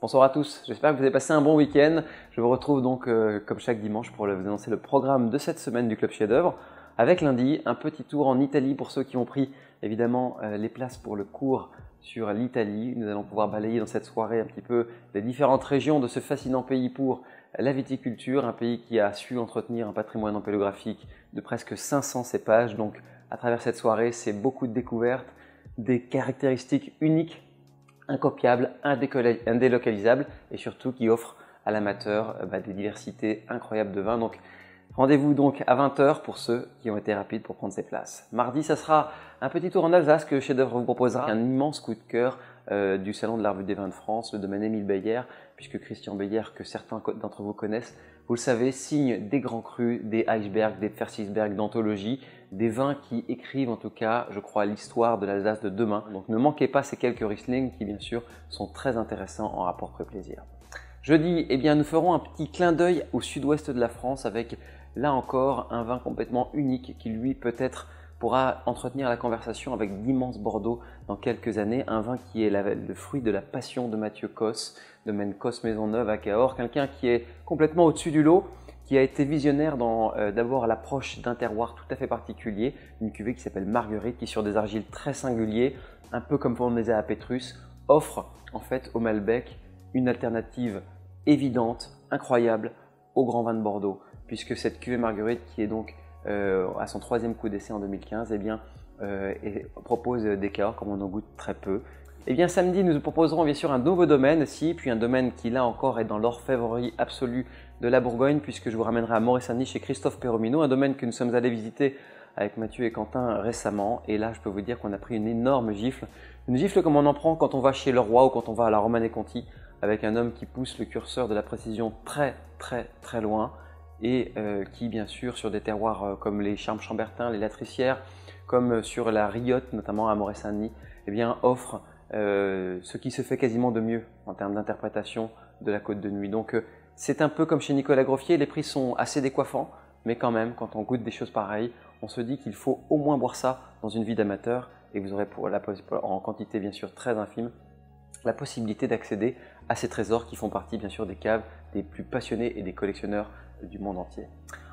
Bonsoir à tous, j'espère que vous avez passé un bon week-end. Je vous retrouve donc comme chaque dimanche pour vous annoncer le programme de cette semaine du Club Chef-d'œuvre. Avec lundi, un petit tour en Italie pour ceux qui ont pris évidemment les places pour le cours sur l'Italie. Nous allons pouvoir balayer dans cette soirée un petit peu les différentes régions de ce fascinant pays pour la viticulture, un pays qui a su entretenir un patrimoine empélographique de presque 500 cépages. Donc à travers cette soirée, c'est beaucoup de découvertes, des caractéristiques uniques, incopiables, indélocalisables et surtout qui offrent à l'amateur des diversités incroyables de vins. Donc rendez-vous donc à 20 h pour ceux qui ont été rapides pour prendre ces places. Mardi, ça sera un petit tour en Alsace que Chef-d'œuvre vous proposera. Un immense coup de cœur du Salon de la Revue des Vins de France, le domaine Émile Beyer, puisque Christian Beyer, que certains d'entre vous connaissent, vous le savez, signe des grands crus, des icebergs, des Fersisberg d'anthologie, des vins qui écrivent en tout cas, je crois, l'histoire de l'Alsace de demain. Donc ne manquez pas ces quelques Riesling qui, bien sûr, sont très intéressants en rapport prix-plaisir. Jeudi, nous ferons un petit clin d'œil au sud-ouest de la France avec, là encore, un vin complètement unique qui, lui, peut-être pourra entretenir la conversation avec d'immenses Bordeaux dans quelques années. Un vin qui est le fruit de la passion de Mathieu Cos, domaine Cos Maisonneuve à Cahors. Quelqu'un qui est complètement au-dessus du lot, qui a été visionnaire dans d'abord l'approche d'un terroir tout à fait particulier, une cuvée qui s'appelle Marguerite, qui sur des argiles très singuliers, un peu comme Fournaise à Pétrus, offre en fait au Malbec une alternative évidente, incroyable au grand vin de Bordeaux, puisque cette cuvée Marguerite, qui est donc à son 3e coup d'essai en 2015, propose des Cahors comme on en goûte très peu. Samedi, nous proposerons bien sûr un nouveau domaine aussi, puis un domaine qui là encore est dans l'orfèvrerie absolue de la Bourgogne, puisque je vous ramènerai à Moret-Saint-Denis chez Christophe Perromino, un domaine que nous sommes allés visiter avec Mathieu et Quentin récemment. Et là, je peux vous dire qu'on a pris une énorme gifle. Une gifle comme on en prend quand on va chez Leroy ou quand on va à la Romanée-Conti, avec un homme qui pousse le curseur de la précision très très loin et qui, bien sûr, sur des terroirs comme les Charmes Chambertin, les Latricières, comme sur la Riotte, notamment à Moret-Saint-Denis, offre ce qui se fait quasiment de mieux en termes d'interprétation de la Côte de Nuit. Donc c'est un peu comme chez Nicolas Groffier, les prix sont assez décoiffants, mais quand même, quand on goûte des choses pareilles, on se dit qu'il faut au moins boire ça dans une vie d'amateur et vous aurez en quantité bien sûr très infime, la possibilité d'accéder à ces trésors qui font partie bien sûr des caves des plus passionnés et des collectionneurs du monde entier.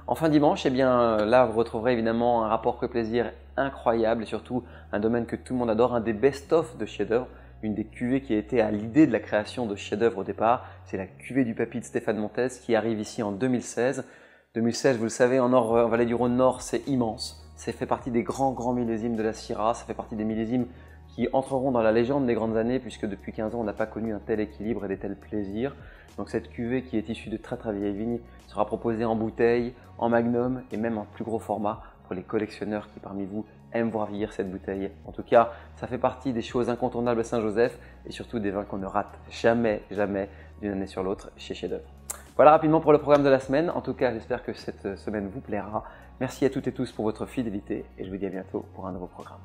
Enfin dimanche, là vous retrouverez évidemment un rapport prix-plaisir incroyable et surtout un domaine que tout le monde adore, un des best-of de chef-d'œuvre, une des cuvées qui a été à l'idée de la création de chef-d'œuvre au départ. C'est la cuvée du Papy de Stéphane Montez qui arrive ici en 2016. 2016, vous le savez, en Vallée du Rhône Nord, c'est immense. Ça fait partie des grands millésimes de la Syrah, ça fait partie des millésimes qui entreront dans la légende des grandes années puisque depuis 15 ans, on n'a pas connu un tel équilibre et des tels plaisirs. Donc cette cuvée qui est issue de très vieilles vignes sera proposée en bouteille, en magnum et même en plus gros format pour les collectionneurs qui parmi vous aiment voir vieillir cette bouteille. En tout cas, ça fait partie des choses incontournables à Saint-Joseph et surtout des vins qu'on ne rate jamais d'une année sur l'autre chez Chef-d'œuvre. Voilà rapidement pour le programme de la semaine. En tout cas, j'espère que cette semaine vous plaira. Merci à toutes et tous pour votre fidélité et je vous dis à bientôt pour un nouveau programme.